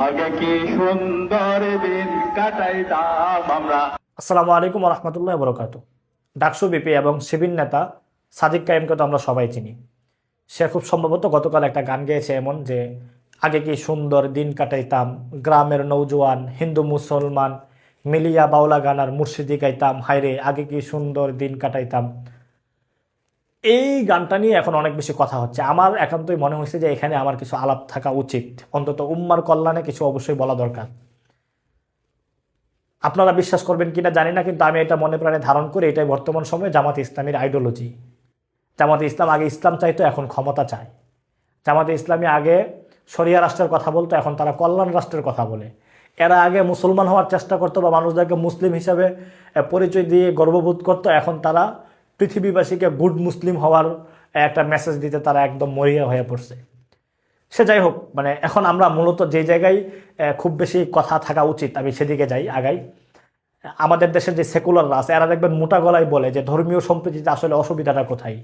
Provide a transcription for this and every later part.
আগে কি সুন্দর দিন কাটাইতাম আমরা। আসসালামু আলাইকুম ওয়া রাহমাতুল্লাহি ওয়া বারাকাতুহু। ডাকসু বিপি এবং শিবির নেতা সাদিক কায়েমকে তো আমরা সবাই চিনি। সে খুব সম্ভবত গতকাল একটা গান গেয়েছে এমন যে, আগে কি সুন্দর দিন কাটাইতাম, গ্রামের নৌজওয়ান হিন্দু মুসলমান মিলিয়া বাউলা গান আর মুর্শিদি গাইতাম, হায়রে আগে কি সুন্দর দিন কাটাইতাম। এই গানটা নিয়ে এখন অনেক বেশি কথা হচ্ছে। আমার একান্তই মনে হয়েছে যে এখানে আমার কিছু আলাপ থাকা উচিত, অন্তত উম্মার কল্যাণে কিছু অবশ্যই বলা দরকার। আপনারা বিশ্বাস করবেন কিনা জানি না, কিন্তু আমি এটা মনে প্রাণে ধারণ করি। এটাই বর্তমান সময়ে জামাতে ইসলামীর আইডিওলজি। জামাতে ইসলাম আগে ইসলাম চাইতো, এখন ক্ষমতা চায়। জামাতে ইসলামী আগে শরিয়া রাষ্ট্রের কথা বলতো, এখন তারা কল্যাণ রাষ্ট্রের কথা বলে। এরা আগে মুসলমান হওয়ার চেষ্টা করতো বা মানুষদেরকে মুসলিম হিসাবে পরিচয় দিয়ে গর্ববোধ করতো, এখন তারা পৃথিবীবাসীকে গুড মুসলিম হওয়ার একটা মেসেজ দিতে তারা একদম মরিয়া হয়ে পড়ছে। সে যাই হোক, মানে এখন আমরা মূলত যে জায়গায় খুব বেশি কথা থাকা উচিত আমি সেদিকে যাই আগাই। আমাদের দেশের যে সেকুলাররা আছে এরা দেখবেন মোটা গলায় বলে যে ধর্মীয় সম্প্রীতিতে আসলে অসুবিধাটা কোথায়।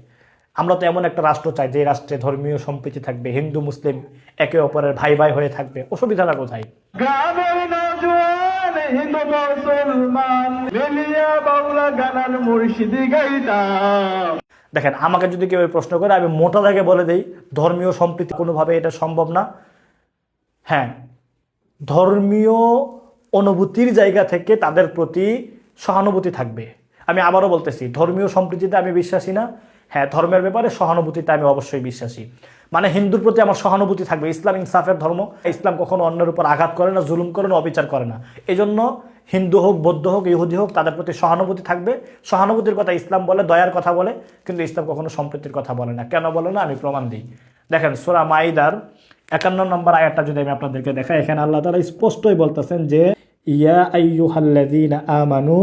আমরা তো এমন একটা রাষ্ট্র চাই যে রাষ্ট্রে ধর্মীয় সম্প্রীতি থাকবে, হিন্দু মুসলিম একে অপরের ভাই ভাই হয়ে থাকবে, অসুবিধাটা কোথায়? গ্রামের নজওয়ান হিন্দু মুসলমান মিলিয়া বাউলা গান আর মুর্শিদি গাইতাম। দেখেন, আমাকে যদি কেউ এই প্রশ্ন করে আমি মোটা দাগে বলে দেই, ধর্মীয় সম্প্রীতি কোনোভাবে এটা সম্ভব না। হ্যাঁ, ধর্মীয় অনুভূতির জায়গা থেকে তাদের প্রতি সহানুভূতি থাকবে। আমি আবারও বলতেছি, ধর্মীয় সম্প্রীতিতে আমি বিশ্বাসী না। হ্যাঁ, ধর্মের ব্যাপারে সহানুভূতিতে আমি অবশ্যই বিশ্বাসী। মানে হিন্দুর প্রতি আমার সহানুভূতি থাকবে। ইসলাম ইনসাফের ধর্ম। ইসলাম কখনো অন্যের উপর আঘাত করে না, জুলুম করে না, অবিচার করে না। এই জন্য হিন্দু হোক, বৌদ্ধ হোক, ইহুদি হোক, তাদের প্রতি সহানুভূতি থাকবে। সহানুভূতির কথা ইসলাম বলে, দয়ার কথা বলে, কিন্তু ইসলাম কখনো সম্প্রীতির কথা বলে না। কেন বলে না আমি প্রমাণ দিই। দেখেন, সূরা মাইদার 51 নম্বর আয়াতটা যদি আমি আপনাদেরকে দেখাই, এখানে আল্লাহ তাআলা স্পষ্টই বলতেছেন যে, ইয়া আইয়ুহাল্লাযীনা আমানু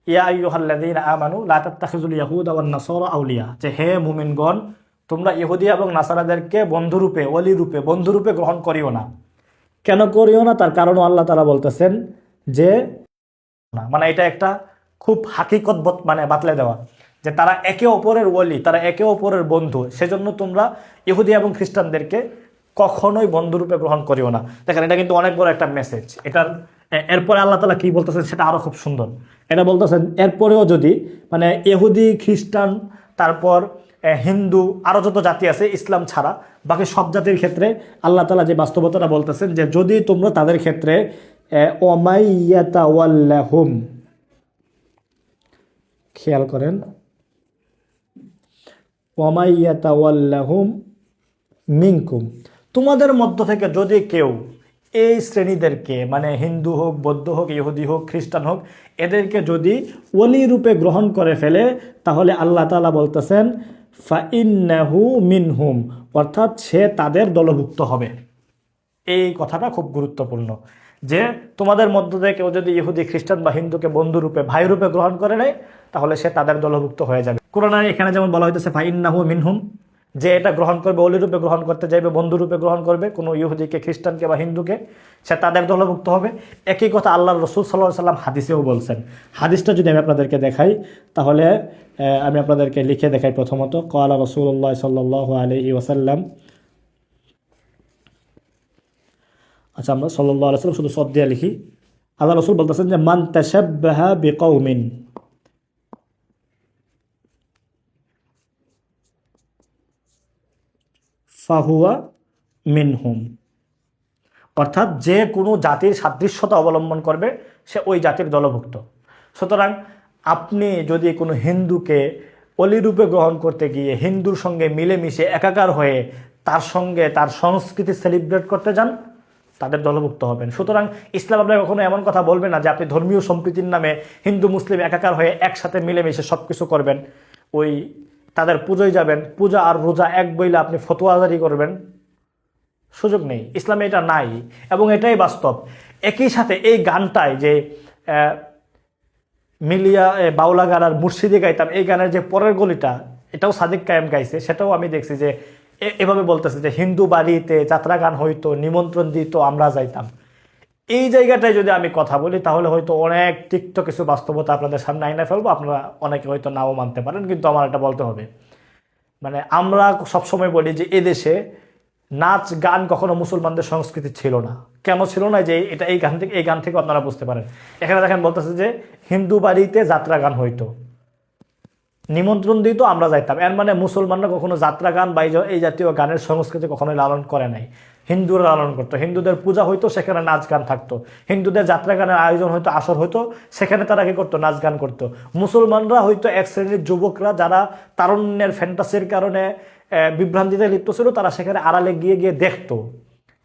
ইয়া আইয়ুহাল্লাযীনা আমানু লা তাত্তাখিযুল ইয়াহুদা ওয়ান নাসারা আউলিয়া, যে হে মুমিনগণ, তোমরা ইহুদি এবং নাসারাদেরকে বন্ধুরূপে, ওলিরূপে, বন্ধুরূপে গ্রহণ করিও না। কেন করিও না? তার কারণও আল্লাহ তাআলা বলতেছেন যে, মানে এটা একটা খুব হাকিকত মানে বাতলে দেওয়া যে তারা একে অপরের ওলি, তারা একে অপরের বন্ধু। সেজন্য তোমরা ইহুদি এবং খ্রিস্টানদেরকে কখনোই বন্ধুরূপে গ্রহণ করিও না। দেখেন, এটা কিন্তু অনেক বড় একটা মেসেজ। এটার এরপরে আল্লাহ তাআলা কি বলতেছেন সেটা আরো খুব সুন্দর। এটা বলতেছেন, এরপরেও যদি মানে ইহুদি, খ্রিস্টান, তারপর হিন্দু, আরো যত জাতি আছে ইসলাম ছাড়া বাকি সব জাতির ক্ষেত্রে আল্লাহ তাআলা যে বাস্তবতাটা বলতেছেন যে, যদি তোমরা তাদের ক্ষেত্রে ওমাইয়াতাওয়াল্লাহুম, খেয়াল করেন, ওয়ামাইয়াতাওয়াল্লাহুম মিনকুম, তোমাদের মধ্য থেকে যদি কেউ এই শ্রেণীদেরকে, মানে হিন্দু হোক, বৌদ্ধ হোক, ইহুদি হোক, খ্রিস্টান হোক, এদেরকে যদি ওলি রূপে গ্রহণ করে ফেলে, তাহলে আল্লাহ তাআলা বলতেছেন ফাইন্নাহু মিনহুম, অর্থাৎ সে তাদের দলভুক্ত হবে। এই কথাটা খুব গুরুত্বপূর্ণ যে তোমাদের মধ্য থেকে কেউ যদি ইহুদি, খ্রিস্টান বা হিন্দুকে বন্ধুরূপে, ভাইরূপে গ্রহণ করে নেয়, তাহলে সে তাদের দলভুক্ত হয়ে যাবে। কোরআনে এখানে যেমন বলা হইতেছে ফাইন্নাহু মিনহুম, যে এটা গ্রহণ করবে, অলিরূপে গ্রহণ করতে যাইবে, বন্ধুরূপে গ্রহণ করবে কোনো ইহুদিকে, খ্রিস্টানকে বা হিন্দুকে, সে তাদের দলভুক্ত হবে। একই কথা আল্লাহর রাসূল সাল্লাল্লাহু আলাইহি সাল্লাম হাদিসেও বলছেন। হাদিসটা যদি আমি আপনাদেরকে দেখাই, তাহলে আমি আপনাদেরকে লিখে দেখাই। প্রথমত, ক্বালা রাসূলুল্লাহ সাল্লাল্লাহু আলাইহি ওয়াসাল্লাম, আচ্ছা আমরা সাল্লাল্লাহু আলাইহি ওয়াসাল্লাম শুধু সদ দিয়ে লিখি। আল্লাহ রাসূল বলতেছেন যে, মান তাশাব্বাহা বিকাউমিন ফাহুয়া মিনহুম, অর্থাৎ যে কোনো জাতির সাদৃশ্যতা অবলম্বন করবে সে ওই জাতির দলভুক্ত। সুতরাং আপনি যদি কোনো হিন্দুকে অলিরূপে গ্রহণ করতে গিয়ে হিন্দুর সঙ্গে মিলেমিশে একাকার হয়ে তার সঙ্গে তার সংস্কৃতি সেলিব্রেট করতে যান, তাদের দলভুক্ত হবেন। সুতরাং ইসলাম আপনাকে কখনো এমন কথা বলবে না যে আপনি ধর্মীয় সম্প্রীতির নামে হিন্দু মুসলিম একাকার হয়ে একসাথে মিলেমিশে সব কিছু করবেন, ওই তাদের পুজোয় যাবেন, পূজা আর রোজা এক বইলে আপনি ফতোয়াজারি করবেন, সুযোগ নেই। ইসলামে এটা নাই এবং এটাই বাস্তব। একই সাথে এই গানটায় যে মিলিয়া বাউলা গান আর মুর্শিদি গাইতাম, এই গানের যে পরের গলিটা, এটাও সাদিক কায়েম গাইছে, সেটাও আমি দেখছি যে এভাবে বলতেছে যে, হিন্দু বাড়িতে যাত্রা গান হইতো, নিমন্ত্রণ দিত, আমরা যাইতাম। এই জায়গাটায় যদি আমি কথা বলি, তাহলে হয়তো অনেক তিক্ত কিছু বাস্তবতা আপনাদের সামনে আইনা ফেলবো। আপনারা অনেকে হয়তো নাও মানতে পারেন, কিন্তু আমার এটা বলতে হবে। মানে আমরা সবসময় বলি যে এদেশে নাচ গান কখনো মুসলমানদের সংস্কৃতি ছিল না। কেন ছিল না? যে এটা এই গান থেকে আপনারা বুঝতে পারেন। এখানে দেখেন বলতেছে যে হিন্দু বাড়িতে যাত্রা গান হইতো, নিমন্ত্রণ দিত, আমরা যাইতাম। এর মানে মুসলমানরা কখনো যাত্রা গান বা এই জাতীয় গানের সংস্কৃতি কখনোই লালন করে নাই। হিন্দুরা লালন করতো, হিন্দুদের পূজা হইতো, সেখানে নাচ গান থাকতো, হিন্দুদের যাত্রা গানের আয়োজন হইতো, আসর হইতো, সেখানে তারা কি করতো? নাচ গান করতো। মুসলমানরা হয়তো এক শ্রেণীর যুবকরা যারা তারুণ্যের ফ্যান্টাসির কারণে বিভ্রান্তিতে লিপ্ত ছিল, তারা সেখানে আড়ালে গিয়ে গিয়ে দেখতো,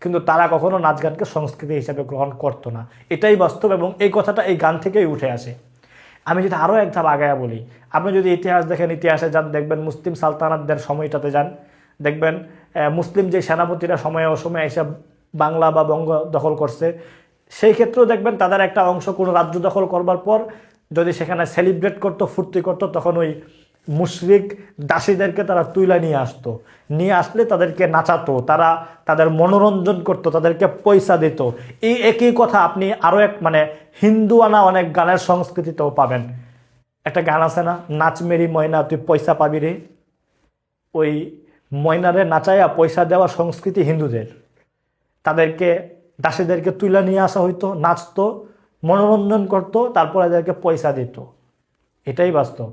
কিন্তু তারা কখনো নাচ গানকে সংস্কৃতি হিসাবে গ্রহণ করতো না। এটাই বাস্তব, এবং এই কথাটা এই গান থেকেই উঠে আসে। আমি যদি আরও এক ধাপ আগায়া বলি, আপনি যদি ইতিহাস দেখেন, ইতিহাসে যান, দেখবেন মুসলিম সালতানাতদের সময়টাতে যান, দেখবেন মুসলিম যে সেনাপতিরা সময়ে অসময়ে এসে বাংলা বা বঙ্গ দখল করছে, সেই ক্ষেত্রেও দেখবেন তাদের একটা অংশ কোনো রাজ্য দখল করবার পর যদি সেখানে সেলিব্রেট করতো, ফুর্তি করতো, তখন ওই মুশরিক দাসীদেরকে তারা তুইলা নিয়ে আসতো, নিয়ে আসলে তাদেরকে নাচাতো, তারা তাদের মনোরঞ্জন করতো, তাদেরকে পয়সা দিত। এই একই কথা আপনি আরও মানে হিন্দুয়ানা অনেক গানের সংস্কৃতিতেও পাবেন। একটা গান আছে না, নাচ মেরি ময়না তুই পয়সা পাবি রে? ওই ময়নারে নাচাইয়া পয়সা দেওয়া সংস্কৃতি হিন্দুদের। তাদেরকে দাসীদেরকে তুইলা নিয়ে আসা হইতো, নাচতো, মনোরঞ্জন করতো, তারপর এদেরকে পয়সা দিত। এটাই বাস্তব।